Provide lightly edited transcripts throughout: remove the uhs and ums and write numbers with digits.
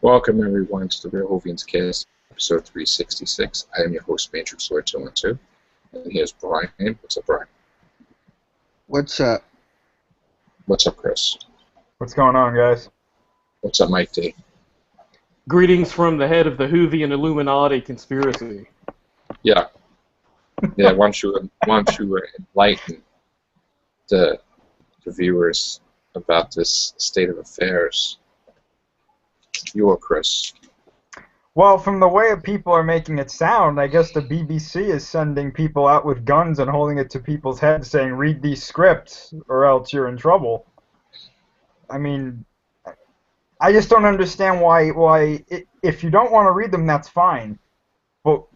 Welcome everyone to the Real Whovians Cast, episode 366. I am your host, Matrix Lord 212. And here's Brian. What's up, Brian? What's up? What's up, Chris? What's going on, guys? What's up, Mike D? Greetings from the head of the Whovian Illuminati conspiracy. Yeah. Yeah, why don't you enlighten the viewers about this state of affairs? You or Chris? Well, from the way people are making it sound, I guess the BBC is sending people out with guns and holding it to people's heads saying, read these scripts or else you're in trouble. I mean, I just don't understand why if you don't want to read them, that's fine. But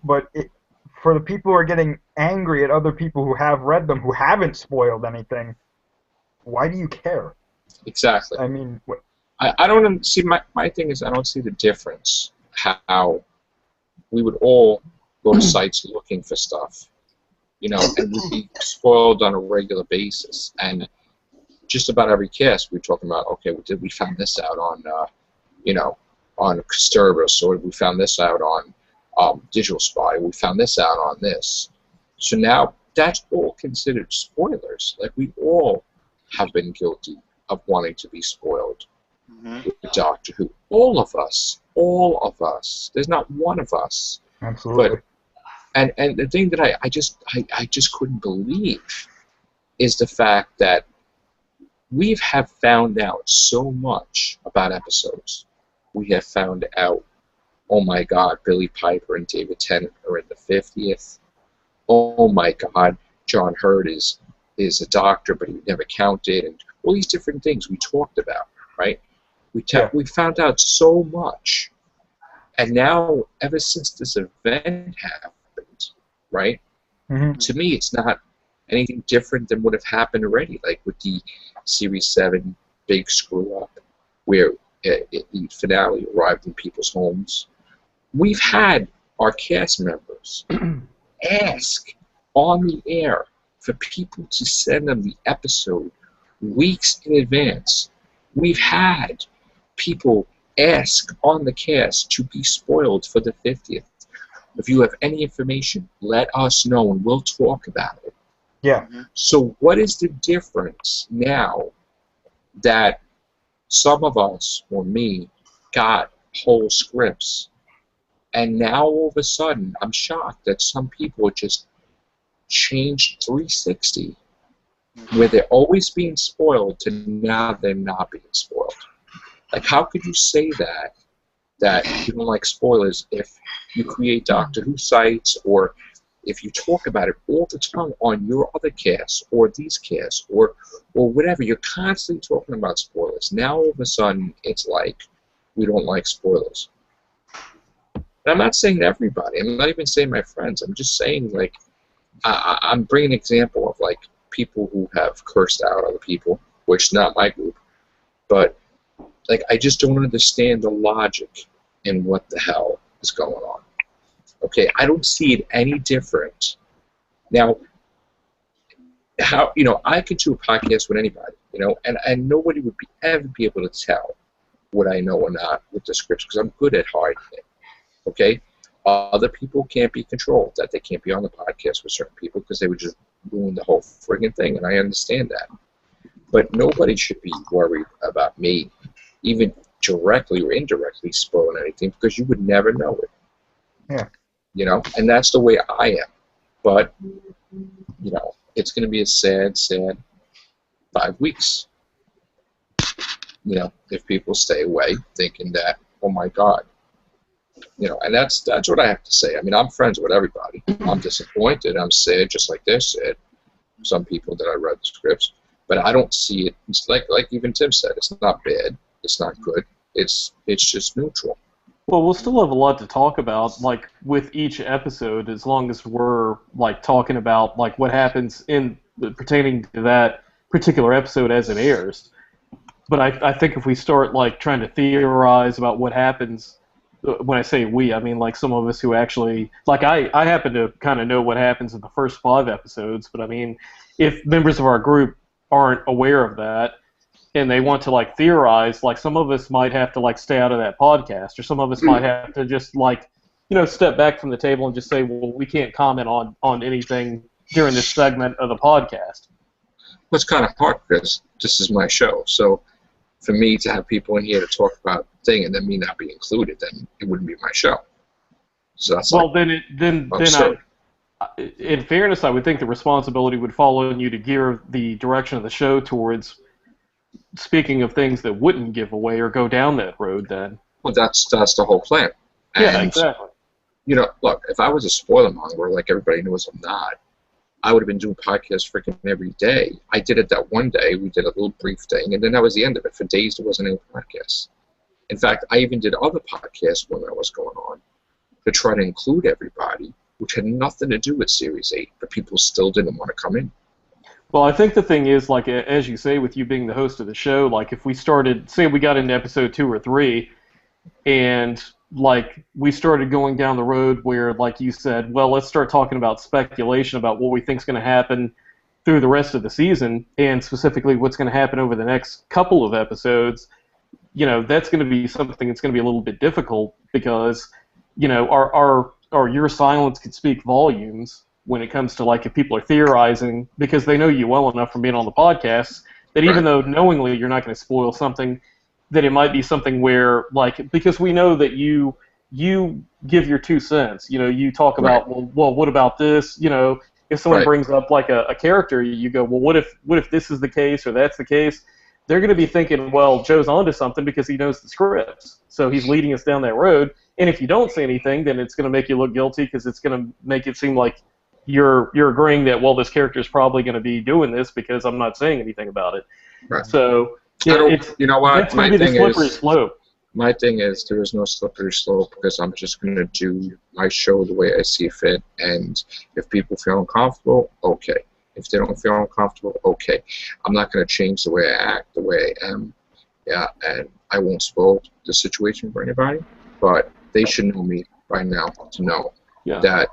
for the people who are getting angry at other people who have read them, who haven't spoiled anything, why do you care? Exactly. I mean... I don't see, my thing is I don't see the difference how we would all go to sites looking for stuff, you know, and we'd be spoiled on a regular basis. And just about every cast we're talking about, okay, we found this out on, you know, on Disturbus, or we found this out on Digital Spy, we found this out on this. So now that's all considered spoilers. Like, we all have been guilty of wanting to be spoiled. With Doctor Who. All of us. There's not one of us. Absolutely. But, and the thing that I just couldn't believe is the fact that we have found out so much about episodes. We have found out, oh my God, Billy Piper and David Tennant are in the 50th. Oh my God, John Hurt is a doctor, but he never counted, and all these different things we talked about, right? We found out so much, and now, ever since this event happened, right, to me it's not anything different than would have happened already, like with the Series 7 big screw-up, where the finale arrived in people's homes. We've had our cast members ask on the air for people to send them the episode weeks in advance. We've had people ask on the cast to be spoiled for the 50th. If you have any information, let us know and we'll talk about it. Yeah. So what is the difference now that some of us, or me, got whole scripts, and now all of a sudden I'm shocked that some people just changed 360, where they're always being spoiled to now they're not being spoiled. Like, how could you say that you don't like spoilers if you create Doctor Who sites, or if you talk about it all the time on your other casts, or these casts, or whatever? You're constantly talking about spoilers. Now all of a sudden it's like we don't like spoilers. And I'm not saying everybody. I'm not even saying my friends. I'm just saying, like, I'm bringing an example of, like, people who have cursed out other people, which is not my group, but like, I just don't understand the logic in what the hell is going on. Okay, I don't see it any different. Now, how, you know, I could do a podcast with anybody, you know, and nobody would ever be able to tell what I know or not with the scripts, because I'm good at hiding it. Okay? Other people can't be controlled, that they can't be on the podcast with certain people because they would just ruin the whole friggin' thing, and I understand that. But nobody should be worried about me, even directly or indirectly, spoiling anything, because you would never know it. Yeah. You know, and that's the way I am. But, you know, it's going to be a sad, sad 5 weeks. You know, if people stay away thinking that, oh my God. You know, and that's what I have to say. I mean, I'm friends with everybody. I'm disappointed. I'm sad, just like they're sad. Some people that I read the scripts. But I don't see it. It's like even Tim said, it's not bad. It's not good. It's just neutral. Well, we'll still have a lot to talk about, like, with each episode, as long as we're, like, talking about, like, what happens pertaining to that particular episode as it airs. But I think if we start, like, trying to theorize about what happens, when I say we, I mean, like, some of us who actually, like, I happen to kind of know what happens in the first 5 episodes, but I mean, if members of our group aren't aware of that, and they want to like theorize, like some of us might have to like stay out of that podcast, or some of us might have to just like, step back from the table and just say, well, we can't comment on anything during this segment of the podcast. Well, it's kind of hard because this is my show. So for me to have people in here to talk about a thing and then me not be included, then it wouldn't be my show. So that's then in fairness, I would think the responsibility would fall on you to gear the direction of the show towards speaking of things that wouldn't give away or go down that road. Then. Well, that's the whole plan. Yeah, exactly. Look, if I was a spoiler monger like everybody knows I'm not, I would have been doing podcasts freaking every day. I did it that one day. We did a little brief thing, and then that was the end of it. For days, there wasn't any podcasts. In fact, I even did other podcasts when that was going on to try to include everybody, which had nothing to do with Series 8, but people still didn't want to come in. Well, I think the thing is, like, as you say, with you being the host of the show, like, if we started, say we got into episode 2 or 3, and, like, we started going down the road where, like you said, well, let's start talking about speculation about what we think is going to happen through the rest of the season, and specifically what's going to happen over the next couple of episodes, that's going to be something that's going to be a little bit difficult because, your silence could speak volumes when it comes to, like, if people are theorizing, because they know you well enough from being on the podcast, that even though knowingly you're not going to spoil something, that it might be something where, like, because we know that you give your 2 cents. You talk about, well, what about this? If someone brings up, like, a character, you go, well, what if this is the case or that's the case? They're going to be thinking, well, Joe's onto something because he knows the scripts, so he's leading us down that road. And if you don't say anything, then it's going to make you look guilty because it's going to make it seem like you're agreeing that, well, this character is probably going to be doing this because I'm not saying anything about it. Right. So you know what? My thing is there is no slippery slope because I'm just going to do my show the way I see fit, and if people feel uncomfortable, okay. If they don't feel uncomfortable, okay. I'm not going to change the way I act, the way I am. Yeah, and I won't spoil the situation for anybody, but they should know me by now to know that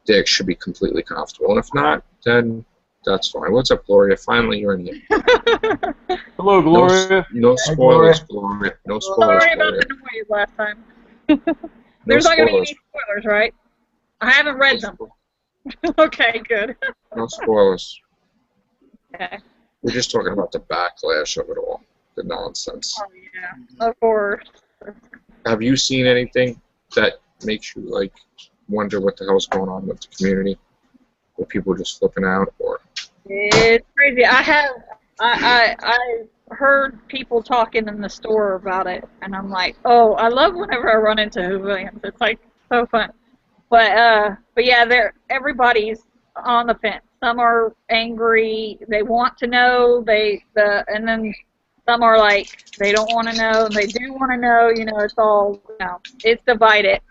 they should be completely comfortable. And if not, then that's fine. What's up, Gloria? Finally, you're in here. Hello, Gloria. No spoilers, Gloria. No spoilers, Sorry about the noise last time. There's not going to be any spoilers, right? I haven't read them. Okay, good. No spoilers. Okay. We're just talking about the backlash of it all, the nonsense. Oh, yeah. Of course. Have you seen anything that makes you, like, wonder what the hell's going on with the community? Were people just flipping out, or? It's crazy. I heard people talking in the store about it, and I'm like, oh, I love whenever I run into Whovians. It's like so fun. But yeah, everybody's on the fence. Some are angry. They want to know. And then some are like they don't want to know. They do want to know. It's all it's divided.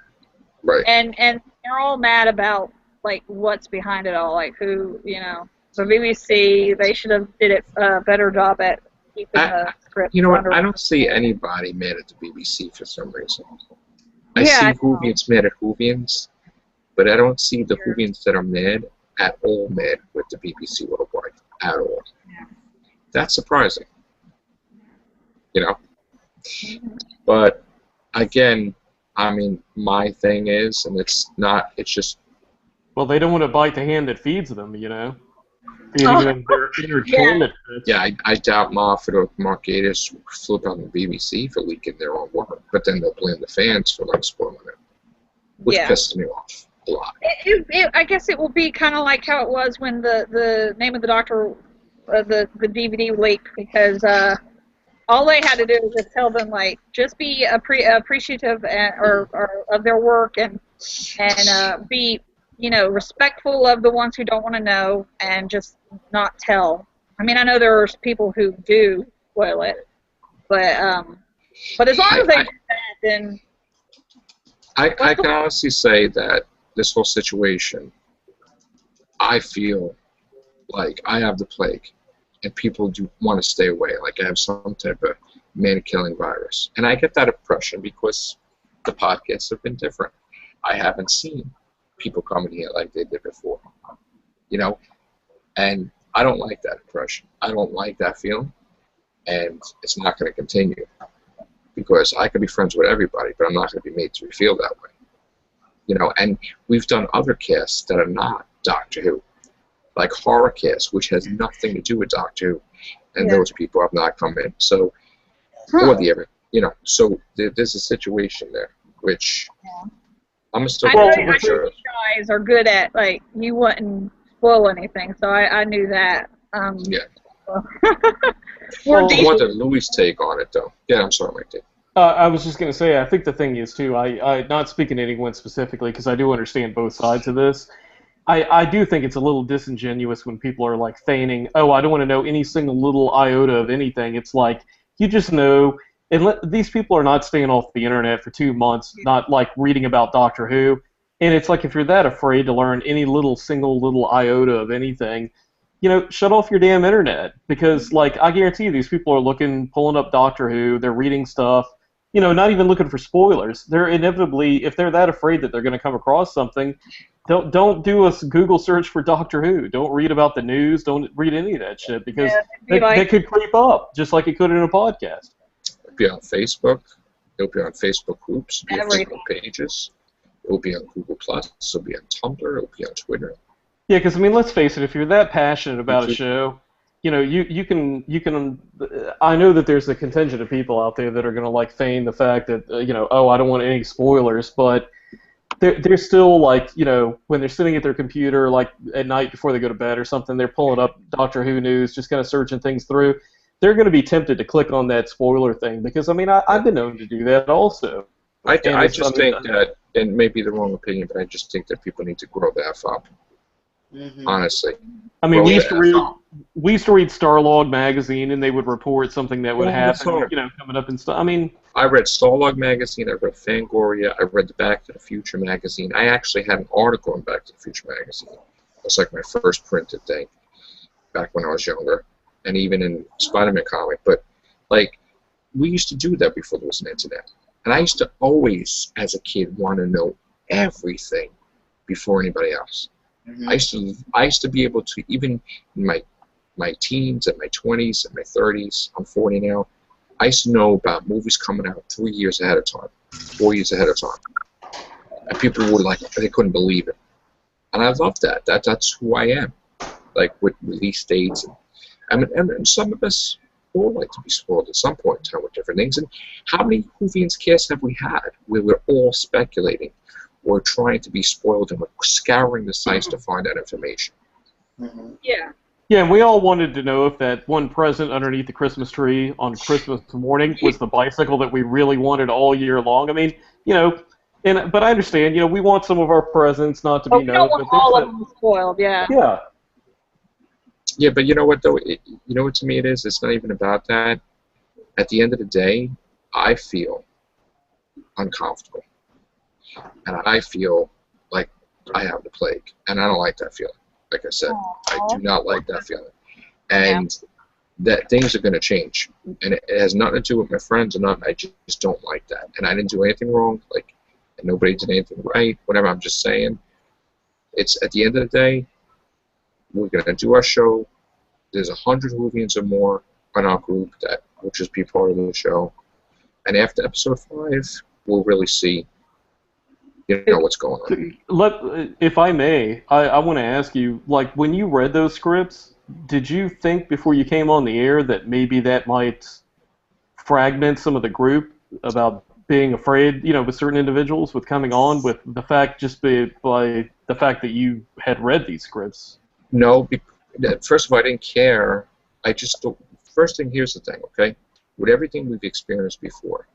Right. And they're all mad about like what's behind it all. Like who So BBC, they should have did a better job at keeping the script. You know what? I don't see anybody mad at the BBC for some reason. I see Whovians mad at Whovians, but I don't see the Whovians that are mad at all mad with the BBC Worldwide at all. Yeah. That's surprising. But again, I mean, my thing is, and it's just. Well, they don't want to bite the hand that feeds them, Feeding them their entertainment. Yeah, I doubt Moffat or Mark Gatiss will flip on the BBC for leaking their own work, but then they'll blame the fans for like spoiling it, which pisses me off a lot. I guess it will be kind of like how it was when the Name of the Doctor, the DVD leaked, because all they had to do was just tell them like just be appreciative or of their work and be respectful of the ones who don't want to know and just not tell. I mean, I know there are people who do spoil it, but as long as they do that, then I can honestly say that this whole situation, I feel like I have the plague, and people do want to stay away. Like I have some type of man-killing virus, and I get that impression because the podcasts have been different. I haven't seen people coming here like they did before, and I don't like that impression. I don't like that feeling. and it's not going to continue because I can be friends with everybody, but I'm not going to be made to feel that way. You know, and we've done other casts that are not Doctor Who, like horror casts, which has nothing to do with Doctor Who, and those people have not come in. So, or the other, you know, so there's a situation there, which I'm still I know going to you guys are good at, like, you wouldn't spoil anything, so I knew that. Yeah. We're I decent. wanted Louis' take on it, though. Yeah, I'm sorry, Mike. I was just going to say, I think the thing is, too, I not speaking to anyone specifically, because I do understand both sides of this, I do think it's a little disingenuous when people are, like, feigning, oh, I don't want to know any single little iota of anything. It's like, you just know, and these people are not staying off the internet for 2 months, not, like, reading about Doctor Who, and it's like, if you're that afraid to learn any single little iota of anything, you know, shut off your damn internet, because, like, I guarantee you these people are pulling up Doctor Who, they're reading stuff, you know, not even looking for spoilers. They're inevitably, if they're that afraid that they're going to come across something, don't do a Google search for Doctor Who. Don't read about the news. Don't read any of that shit, because they could creep up, just like it could in a podcast. It'll be on Facebook. It'll be on Facebook groups. It'll be on Facebook pages. It'll be on Google+. It'll be on Tumblr. It'll be on Twitter. Yeah, because, I mean, let's face it, if you're that passionate about a show, you know, you can. I know that there's a contingent of people out there that are going to, like, feign the fact that, you know, oh, I don't want any spoilers, but they're still, like, you know, when they're sitting at their computer, like, at night before they go to bed or something, they're pulling up Doctor Who news, just kind of searching things through. They're going to be tempted to click on that spoiler thing, because, I mean, I've been known to do that also. I just think that, and maybe the wrong opinion, but I just think that people need to grow the F up. Honestly. I mean, we used to read Starlog magazine, and they would report something that would happen, you know, coming up and stuff. I mean, I read Starlog magazine, I read Fangoria, I read the Back to the Future magazine. I actually had an article in Back to the Future magazine. It was like my first printed thing back when I was younger, and even in Spider-Man comic. But, like, we used to do that before there was an internet. And I used to always, as a kid, want to know everything before anybody else. I used to be able to, even in my teens and my 20s and my 30s, I'm 40 now, I used to know about movies coming out 3 years ahead of time, 4 years ahead of time. And people were like, they couldn't believe it. And I love that. That's who I am, like, with release dates. And some of us all like to be spoiled at some point in time with different things. And how many Whovians casts have we had where we're all speculating? We're trying to be spoiled, and we're scouring the sites to find that information. Yeah. Yeah, and we all wanted to know if that one present underneath the Christmas tree on Christmas morning was the bicycle that we really wanted all year long. I mean, you know, but I understand, you know, we want some of our presents not to be known. We don't want all of them spoiled, yeah. Yeah. Yeah, but you know what, though? You know what to me it is? It's not even about that. At the end of the day, I feel uncomfortable. And I feel like I have the plague. And I don't like that feeling. Like I said, I do not like that feeling. And that things are going to change. And it has nothing to do with my friends or nothing. I just don't like that. And I didn't do anything wrong. Like, and nobody did anything right. Whatever, I'm just saying. It's at the end of the day, we're going to do our show. There's 100 Whovians or more on our group that will just be part of the show. And after episode 5, we'll really see, you know, what's going on. If I may, I want to ask you, like, when you read those scripts, did you think before you came on the air that maybe that might fragment some of the group about being afraid, you know, with certain individuals with coming on, with the fact by the fact that you had read these scripts? No, first of all, I didn't care. First thing, here's the thing, okay? With everything we've experienced before,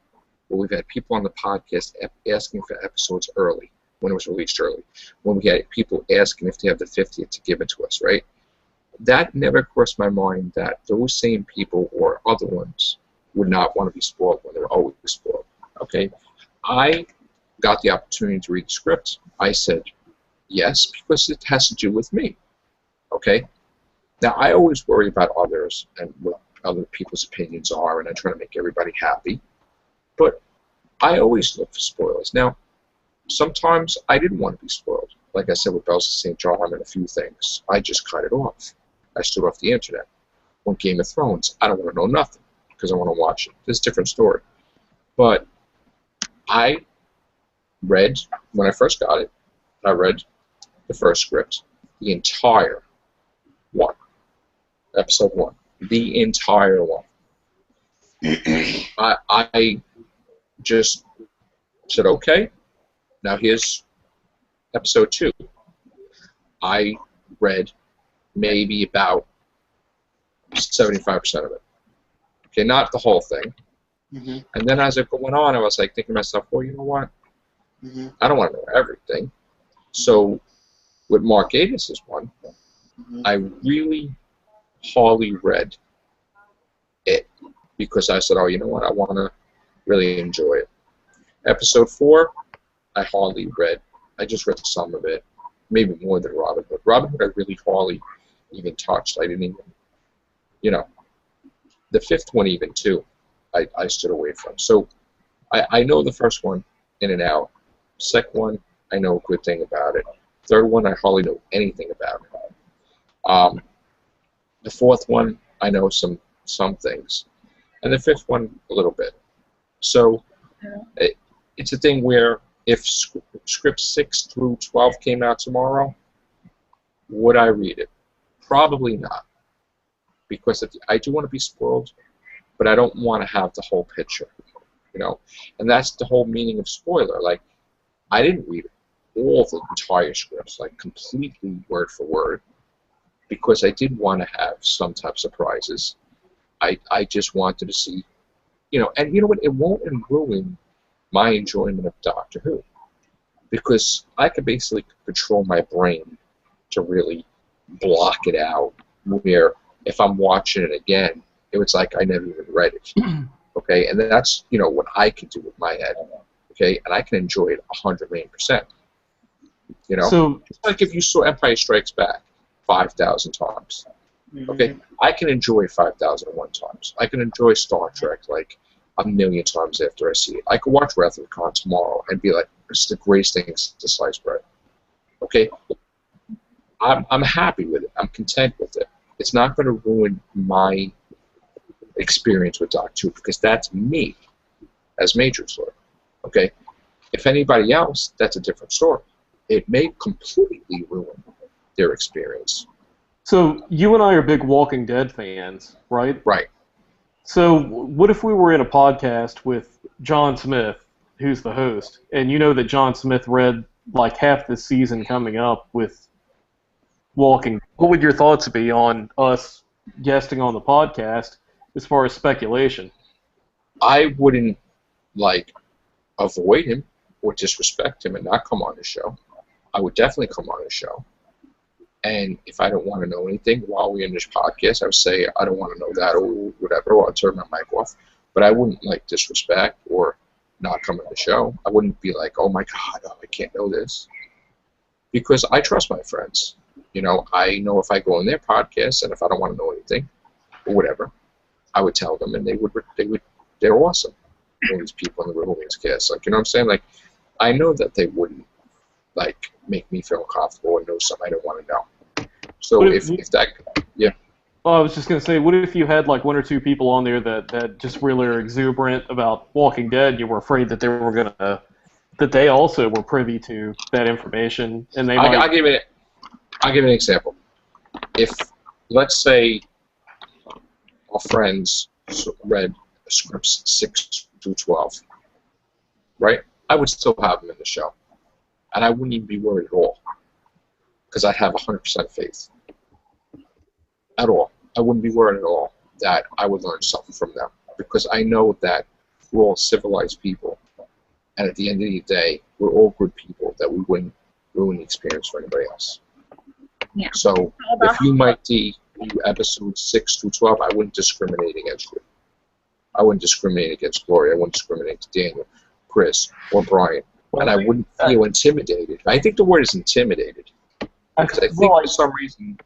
where we've had people on the podcast asking for episodes early, when it was released early, when we had people asking if they have the 50th to give it to us, right? That never crossed my mind that those same people or other ones would not want to be spoiled when they were always spoiled, okay? I got the opportunity to read the script. I said yes, because it has to do with me, okay? Now, I always worry about others and what other people's opinions are, and I try to make everybody happy. But I always look for spoilers. Now, sometimes I didn't want to be spoiled. Like I said with Bells of St. John and a few things. I just cut it off. I stood off the internet. On Game of Thrones, I don't want to know nothing. because I want to watch it. It's a different story. But I read, when I first got it, I read the first script, the entire one, episode 1, the entire one. I just said, okay, now here's episode 2. I read maybe about 75% of it. Okay, not the whole thing. Mm-hmm. And then as it went on, I was like thinking to myself, well, you know what? Mm-hmm. I don't want to know everything. So with Mark Gatiss' one, Mm-hmm. I really hardly read it because I said, oh, you know what? I want to really enjoy it. Episode 4, I hardly read. I just read some of it, maybe more than Robin Hood. Robin Hood I really hardly even touched. I didn't even, you know. The 5th one even, too, I stood away from. So I know the first one in and out. Second one, I know a good thing about it. Third one, I hardly know anything about it. The 4th one, I know some things. And the 5th one, a little bit. So it's a thing where if script 6 through 12 came out tomorrow, would I read it? Probably not. Because I do want to be spoiled, but I don't want to have the whole picture, you know? And that's the whole meaning of spoiler. Like, I didn't read all the entire scripts, like completely word for word, because I did want to have some type of surprises. I just wanted to see, you know, and you know what? It won't ruin my enjoyment of Doctor Who, because I could basically control my brain to really block it out, where if I'm watching it again, it was like I never even read it. Okay, and that's, you know, what I can do with my head. Okay, and I can enjoy it 100%. You know, So it's like if you saw Empire Strikes Back 5,000 times. Okay, I can enjoy 5,001 times. I can enjoy Star Trek like 1,000,000 times after I see it. I could watch Wrath of Khan tomorrow and be like, it's the greatest thing since sliced bread. Okay, I'm happy with it. I'm content with it. It's not going to ruin my experience with Doctor Who, because that's me as Major Sword. Okay? If anybody else, that's a different story. It may completely ruin their experience. So you and I are big Walking Dead fans, right? Right. So what if we were in a podcast with John Smith, who's the host, and you know that John Smith read like half the season coming up with Walking? What would your thoughts be on us guesting on the podcast as far as speculation? I wouldn't, like, avoid him or disrespect him and not come on the show. I would definitely come on the show. And if I don't want to know anything while we're in this podcast, I would say, I don't want to know that or whatever, or I'll turn my mic off. But I wouldn't, like, disrespect or not come on the show. I wouldn't be like, oh my God, I can't know this. Because I trust my friends. You know, I know if I go on their podcast and if I don't want to know anything or whatever, I would tell them, and they're awesome. All these people in the Whovians cast, like, you know what I'm saying? Like, I know that they wouldn't, like, make me feel comfortable and know something I don't want to know. So if that, yeah. Well, I was just going to say, what if you had like one or two people on there that just really are exuberant about Walking Dead, and you were afraid that they were going to, that they also were privy to that information, and they might... I'll give you an example. If, let's say, our friends read scripts 6 through 12, right? I would still have them in the show. And I wouldn't even be worried at all. Because I have 100% faith. At all. I wouldn't be worried at all that I would learn something from them. Because I know that we're all civilized people. And at the end of the day, we're all good people, that we wouldn't ruin the experience for anybody else. Yeah. So if you might do episodes 6 through 12, I wouldn't discriminate against you. I wouldn't discriminate against Gloria. I wouldn't discriminate to Daniel, Chris, or Brian. And I wouldn't feel intimidated. I think the word is intimidated. Because I think for some reason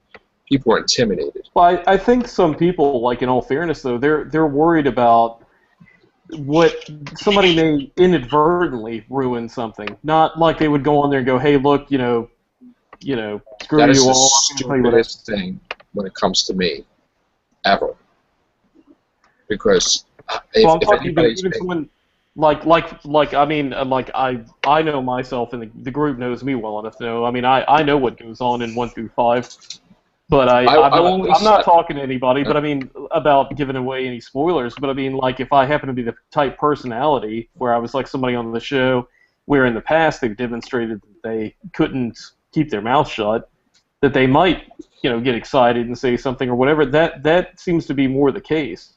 people are intimidated. Well, I think some people, like, in all fairness, though, they're worried about what somebody may inadvertently ruin something. Not like they would go on there and go, hey, look, you know, screw That is you the all. stupidest thing when it comes to me, ever. Because Well, I'm if talking anybody's even paying, someone I mean, like I know myself, and the group knows me well enough to know. I mean, I know what goes on in 1 through 5, but I only I'm not said, talking to anybody. But I mean, about giving away any spoilers. But I mean, like if I happen to be the type personality where I was like somebody on the show, where in the past they've demonstrated that they couldn't keep their mouth shut, that they might get excited and say something or whatever. That seems to be more the case.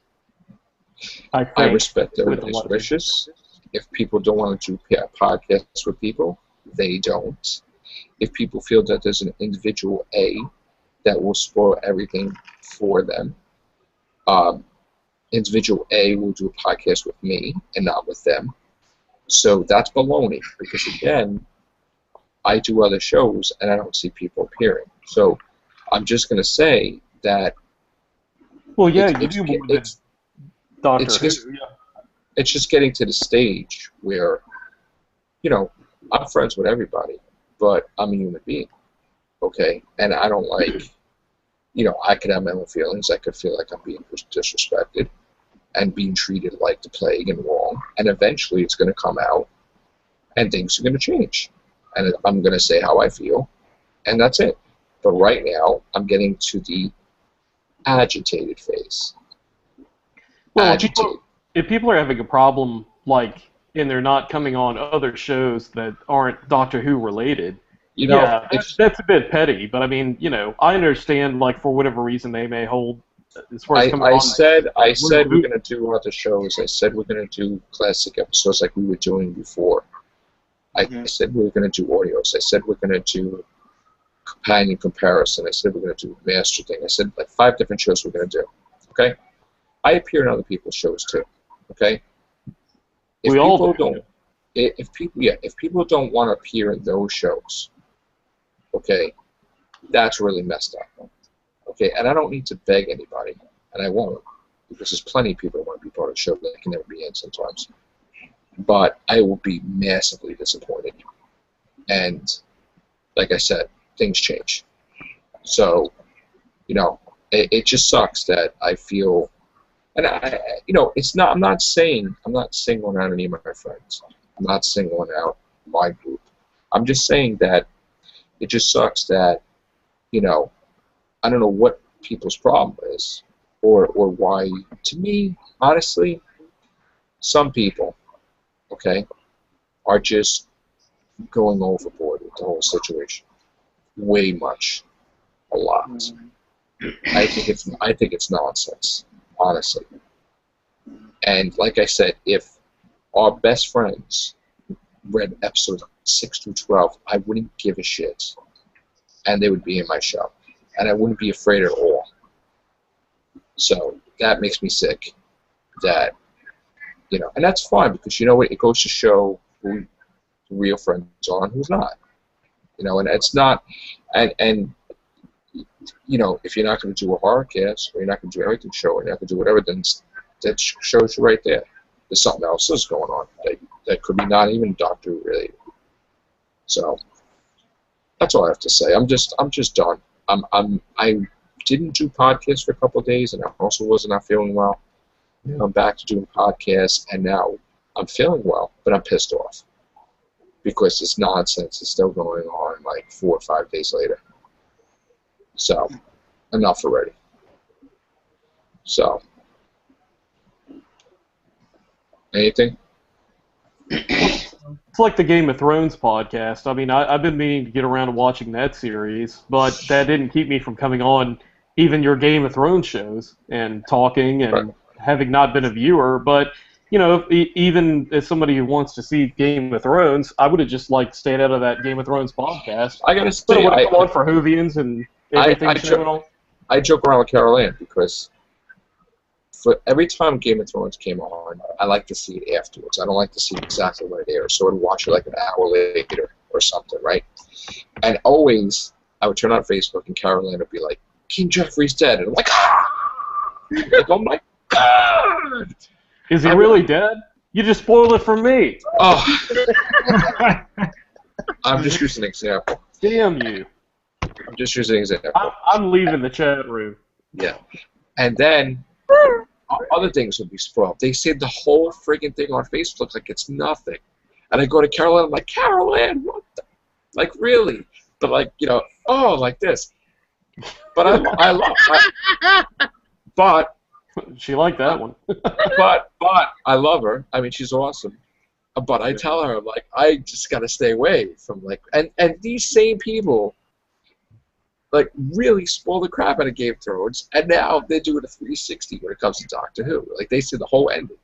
I I think respect with a everybody's lot of people. wishes. If people don't want to do podcasts with people, they don't. If people feel that there's an individual A that will spoil everything for them, individual A will do a podcast with me and not with them. So that's baloney, because again, I do other shows and I don't see people appearing. So I'm just going to say that Well, yeah, it's, you it's, do more than it's, Doctor it's Who. just Yeah. it's just getting to the stage where, I'm friends with everybody, but I'm a human being, okay? And I don't like, I could have my own feelings. I could feel like I'm being disrespected and being treated like the plague and wrong. And eventually it's going to come out and things are going to change. And I'm going to say how I feel, and that's it. But right now, I'm getting to the agitated phase. Well, Agitated. if people are having a problem, and they're not coming on other shows that aren't Doctor Who related, yeah, that's a bit petty. But I mean, I understand, for whatever reason they may hold as far as coming on. I said we're going to do other shows. I said we're going to do classic episodes like we were doing before. I said we were going to do audios. I said we're going to do companion comparison. I said we're going to do master thing. I said 5 different shows we're going to do. Okay? I appear in other people's shows too. Okay? If people don't want to appear in those shows, okay, that's really messed up. Okay, and I don't need to beg anybody, and I won't, because there's plenty of people that want to be part of the show that can never be in sometimes. But I will be massively disappointed. And like I said, things change. So, it just sucks that I feel, and I'm not singling out any of my friends. I'm not singling out my group. I'm just saying that it just sucks that, I don't know what people's problem is, or why. To me, honestly, some people, okay, are just going overboard with the whole situation. Way much, a lot. I think it's nonsense, honestly. And like I said, if our best friends read episodes 6 through 12, I wouldn't give a shit, and they would be in my show, and I wouldn't be afraid at all. So that makes me sick. That, and that's fine, because you know what? It goes to show who the real friends are and who's not. And it's not, and if you're not going to do a horror cast, or you're not going to do everything show, or you're not going to do whatever, then that shows you right there. There's something else that's going on that could be not even Doctor Who related. So that's all I have to say. I'm just done. I didn't do podcasts for a couple of days, and I also was not feeling well. I'm back to doing podcasts, and now I'm feeling well, but I'm pissed off because this nonsense is still going on 4 or 5 days later. So, enough already. So, anything? It's like the Game of Thrones podcast. I mean, I've been meaning to get around to watching that series, but that didn't keep me from coming on even your Game of Thrones shows and talking and having not been a viewer. But, even as somebody who wants to see Game of Thrones, I would have just stayed out of that Game of Thrones podcast. I gotta say, I come on for Whovians and everything. I joke around with Carol Ann because for every time Game of Thrones came on, I like to see it afterwards. I don't like to see it exactly when it airs, so I'd watch it an hour later or something, right? And always, I would turn on Facebook and Carol Ann would be like, King Joffrey's dead. And I'm like, ah! Oh my God! Is he really dead? You just spoiled it for me. Oh. I'm just using an example. Damn you. I'm just using an example. I'm leaving the chat room. Yeah. And then other things would be spoiled. They say the whole friggin' thing on Facebook like it's nothing. And I go to Carolyn, I'm like, Carolyn, what the? Like, really? But, like, you know, oh, like this. But but She liked that one. but I love her. I mean, she's awesome. But I tell her, like, I just got to stay away from, like, and these same people, like, really spoil the crap out of Game of Thrones, and now they're doing a 360 when it comes to Doctor Who. Like, they see the whole ending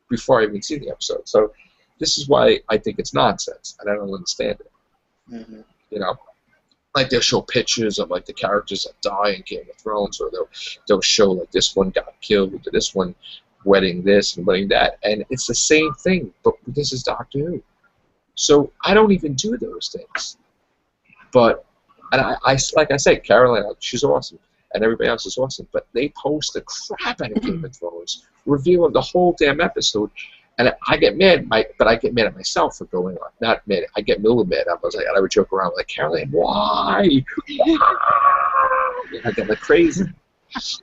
before I even see the episode. So this is why I think it's nonsense, and I don't understand it. Mm-hmm. You know? Like, they'll show pictures of, like, the characters that die in Game of Thrones, or they'll show, like, this one got killed, or this one wedding this and wedding that, and it's the same thing, but this is Doctor Who. So I don't even do those things. But, and I like I said, Caroline, she's awesome, and everybody else is awesome, but they post the crap out of Game of Thrones, reviewing the whole damn episode, and I get mad, but I get mad at myself for going on. Not mad, I get a little mad. I was like, I would joke around like, Caroline, why? I get like crazy.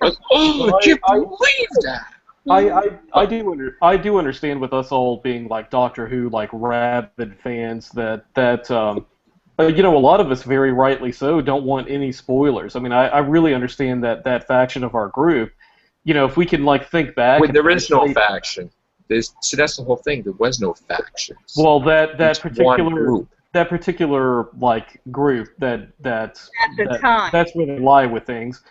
Like, oh, I can't believe that. I do understand with us all being like Doctor Who like rabid fans that you know, a lot of us very rightly so don't want any spoilers. I mean, I really understand that faction of our group. You know, if we can like think back. Wait, there is no faction. So that's the whole thing. There was no factions. Well, that It's one group. that particular like group that's time. that's where they lie with things.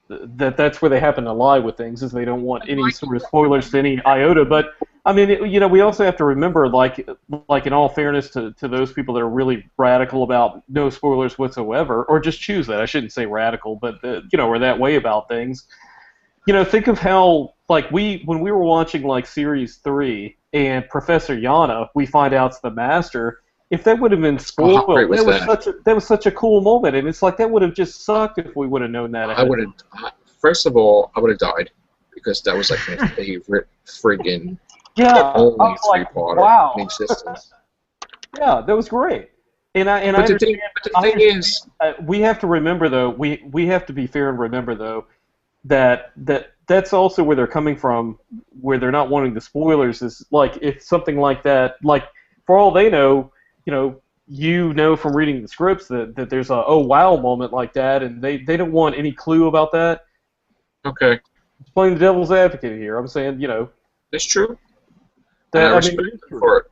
That's where they happen to lie with things, is they don't want any sort of spoilers to any iota. But I mean, you know, we also have to remember, like in all fairness to those people that are really radical about no spoilers whatsoever, or just choose that. I shouldn't say radical, but you know, are that way about things. You know, think of how like when we were watching like Series 3 and Professor Yana, we find out it's the Master. If that would have been spoiled, that was such a cool moment, and it's like that would have just sucked if we would have known that. I would have. First of all, I would have died because that was like my favorite friggin' only three-parter in existence. Yeah, that was great. And I understand. But the thing is, we have to remember though. We have to be fair and remember though that's also where they're coming from, where they're not wanting the spoilers. Is like if something like that, like for all they know. You know from reading the scripts that there's a oh wow moment like that, and they don't want any clue about that. Okay. It's playing the devil's advocate here. I'm saying, you know. It's true. That, I respect it for it.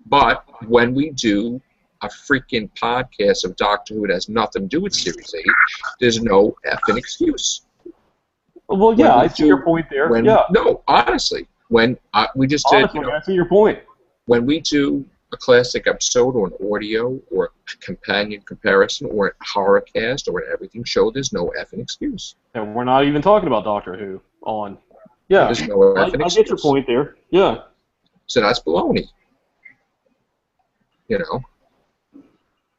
But when we do a freaking podcast of Doctor Who that has nothing to do with Series 8, there's no effing excuse. Well, yeah, I see your point there. No, honestly, when we just did, I see your point. When we do a classic episode or an audio or a companion comparison or a horror cast or an everything show, there's no effing excuse. And we're not even talking about Doctor Who on. Yeah, there's no effing excuse. I get your point there. Yeah. So that's baloney. You know.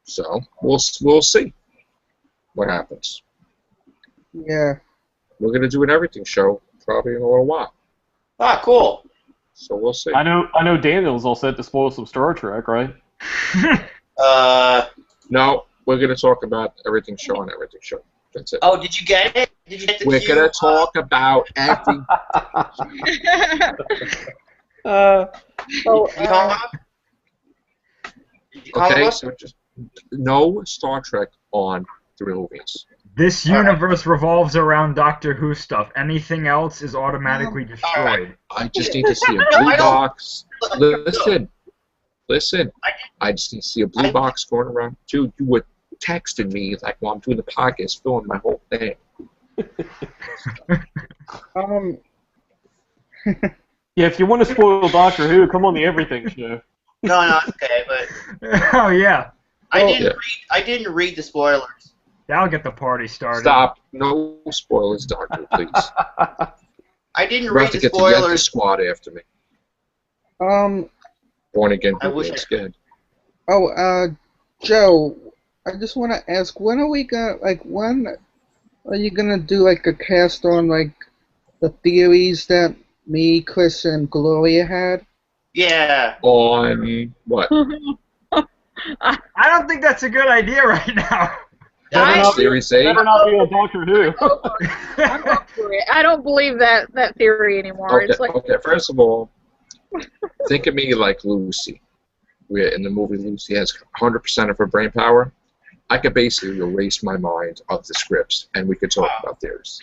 So we'll see what happens. Yeah. We're gonna do an everything show probably in a little while. Ah, cool. So we'll see. I know Daniel's all set to spoil some Star Trek, right? No, we're going to talk about everything show on everything show. That's it. Oh, did you get it? Did you get the We're going to talk about everything. Okay, so just no Star Trek on the Whovians. This universe revolves around Doctor Who stuff. Anything else is automatically destroyed. I just need to see a blue box. Listen. I just need to see a blue box going around. Dude, you were texting me like while I'm doing the podcast, filling my whole thing. Yeah, if you want to spoil Doctor Who, come on the Everything Show. No, it's okay, but Oh yeah. I didn't read the spoilers. That'll get the party started. Stop. No spoilers, Doctor, please. I didn't We're read about to the get the Yankee spoilers. squad after me. Born again. I wish scared. Joe, I just want to ask, when are you gonna do like a cast on like the theories that me, Chris, and Gloria had? Yeah. On what? I don't think that's a good idea right now. Better not, Series 8. better not be on Doctor Who. I'm over it. I don't believe that theory anymore. Okay, It's like, okay. First of all, think of me like Lucy. Where in the movie Lucy has 100% of her brain power. I could basically erase my mind of the scripts, and we could talk about theories.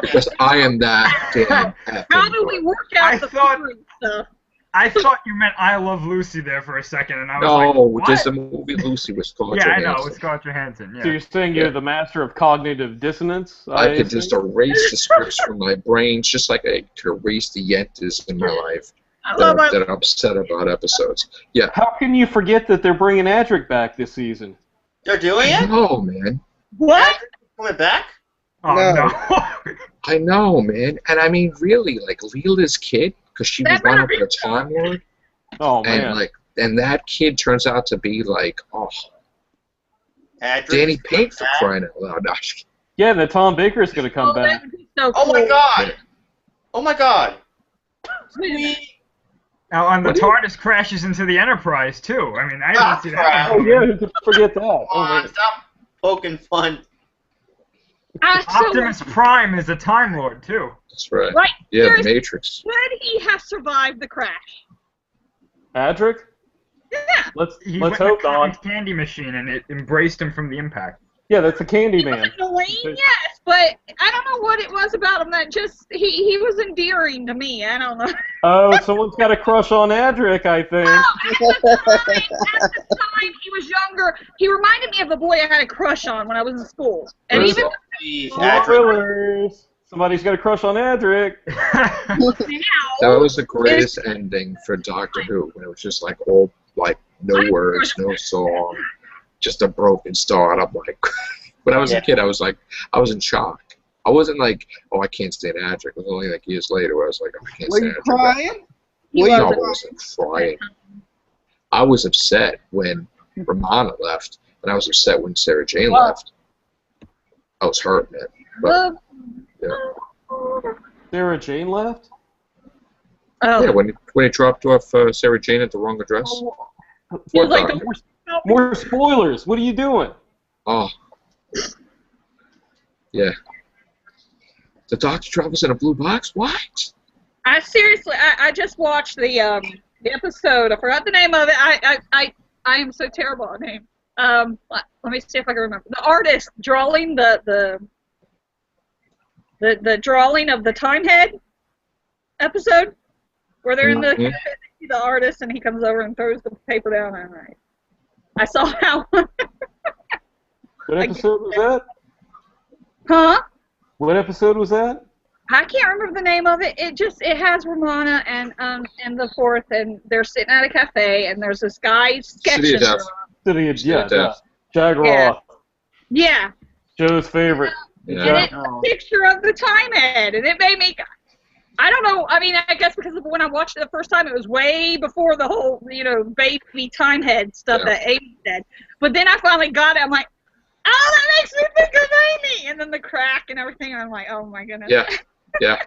Because I am that damn effing how do we good. work out I the thought- theory stuff? I thought you meant I Love Lucy there for a second, and I was No, like, just what? the movie Lucy was called. Yeah, I know, it's Scarlett Johansson, So yeah. you're saying you're the master of cognitive dissonance? I could just erase the scripts from my brain, just like I could erase the yentas in my life I love my that are upset about episodes. Yeah. How can you forget that they're bringing Adric back this season? They're doing it? No, man. what? Coming back? Oh, No. no. I know, man. And I mean, really, like Leela's kid, because she was That one better of be the Time Lord, Oh man. and like, and that kid turns out to be like, oh, Adric Danny is Payne for coming back? crying out loud. No, Yeah, that Tom Baker's going to come Oh, back. that would be so Oh my cool. god! Oh my god! Sweet. Now, and the What do you- TARDIS crashes into the Enterprise, too. I mean, I Ah, didn't see crap. that. Oh yeah, who could forget that? Come Oh, on, man. stop poking fun. I still Optimus Prime is a Time Lord, too. That's right. Right. Yeah, the Seriously, Matrix. could he have survived the crash? Adric? Yeah. Let's He let's went in hope a cotton not. candy machine, and it embraced him from the impact. Yeah, that's the Candy Man. Annoying, yes, but I don't know what it was about him that just he was endearing to me. I don't know. Oh, someone's got a crush on Adric, I think. At the time he was younger, he reminded me of a boy I had a crush on when I was in school. And Who's even that? Please, Oh, Adric. Spoilers. Somebody's got a crush on Adric. That now, was the greatest ending for Doctor Who, when it was just like all like no words, no song, just a broken start. I'm like, when I was a kid, I was in shock. I wasn't like, oh, I can't stand Adric. It was only like years later where I was like, oh, I can't Were stand you Adric. crying? he Were you No, I wasn't. wasn't crying. I was upset when Romana left, and I was upset when Sarah Jane Well- left. I was hurt, man. But, yeah. Sarah Jane left? Oh, Yeah, when he dropped off Sarah Jane at the wrong address. he was like, Doctor? More spoilers. What are you doing? Oh. Yeah. The Doctor travels in a blue box? What? I seriously, I just watched the episode. I forgot the name of it. I am so terrible at name. Let me see if I can remember. The artist drawing the drawing of the Time Head episode, where they're in the Mhm. the artist and he comes over and throws the paper down. And I saw how. What episode was that? Huh? What episode was that? I can't remember the name of it. It has Romana and the fourth, and they're sitting at a cafe, and there's this guy sketching. City of Death. City of City of Death. Jag Yeah. Roth. Yeah, Joe's favorite. Yeah. and it's a picture of the Time Head, and it made me. I don't know. I mean, I guess because when I watched it the first time, it was way before the whole, baby Time Head stuff Yeah. that Amy said. But then I finally got it. I'm like, oh, that makes me think of Amy. And then the crack and everything. I'm like, oh my goodness. Yeah. Yeah.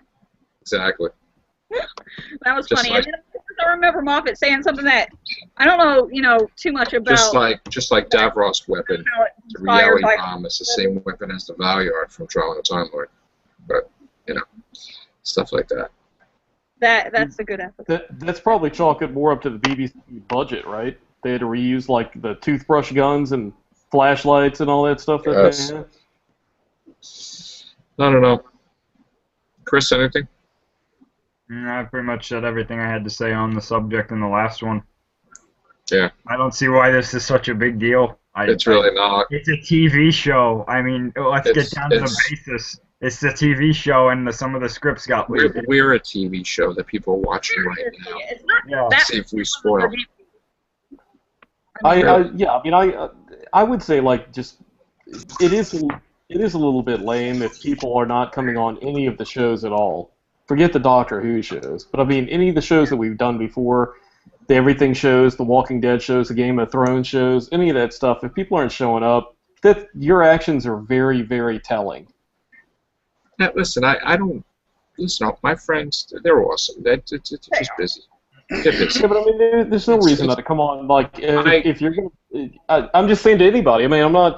Exactly. That was Just funny. like- And then I remember Moffat saying something that I don't know, too much about. Just like Davros' weapon. how it The inspired reality by bomb is the same weapon as the Valyard from Trial of the Time Lord. But, stuff like that. that's a good episode. That's probably chalk it more up to the BBC budget, right? They had to reuse like the toothbrush guns and flashlights and all that stuff that Yes. they had. I don't know. Chris, anything? I pretty much said everything I had to say on the subject in the last one. Yeah. I don't see why this is such a big deal. It's really not. It's a TV show. I mean, let's It's- get down to the it's- basis. It's a TV show, and some of the scripts got leaked. We're a TV show that people are watching right now. It's not Yeah. that See if we spoil. I would say like just it is a little bit lame if people are not coming on any of the shows at all. Forget the Doctor Who shows, but I mean any of the shows that we've done before, the Everything shows, the Walking Dead shows, the Game of Thrones shows, any of that stuff. If people aren't showing up, that your actions are very, very telling. Now, listen, I don't. Listen, my friends, they're awesome. They're just busy. Get busy. Yeah, but I mean, there's no reason not to come on. Like, if you're gonna, I'm just saying to anybody. I mean, I'm not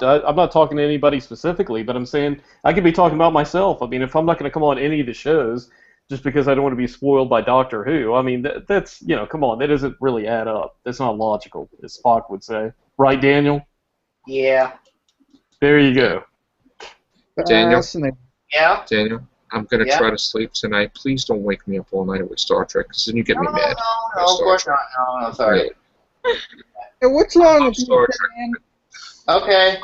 talking to anybody specifically, but I'm saying I could be talking about myself. I mean, if I'm not going to come on any of the shows just because I don't want to be spoiled by Doctor Who, I mean, that's come on, that doesn't really add up. That's not logical, as Spock would say, right, Daniel? Yeah. There you go. Daniel? Yeah? Daniel, I'm going to try to sleep tonight. Please don't wake me up all night with Star Trek, because then you get me mad. No, of course not. No, sorry. Hey, what's wrong with Star you, Trek. man? Okay.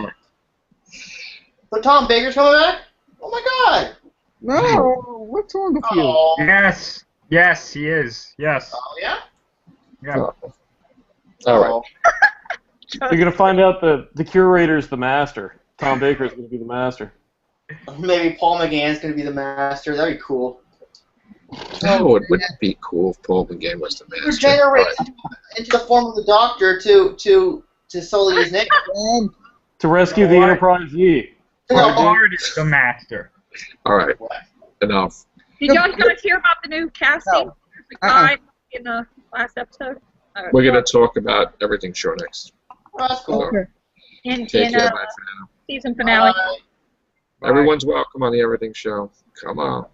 So Tom Baker's coming back? Oh my God! No, what's wrong with you? Oh. Yes, he is. Yes. Oh yeah? Yeah. Oh. All right. You're gonna find out the curator's the master. Tom Baker's gonna be the master. Maybe Paul McGann's gonna be the master. That'd be cool. No, it wouldn't be cool if Paul McGann was the master. Regenerate into the form of the Doctor to sully his name. To rescue the Enterprise E. Picard is the master. All right. Enough. Did y'all guys hear about the new casting? The guy in the last episode? We're going to talk about Everything Show next. Oh, that's cool. Okay. In Take care, bye for now. season finale. Everyone's welcome on the Everything Show. Come on.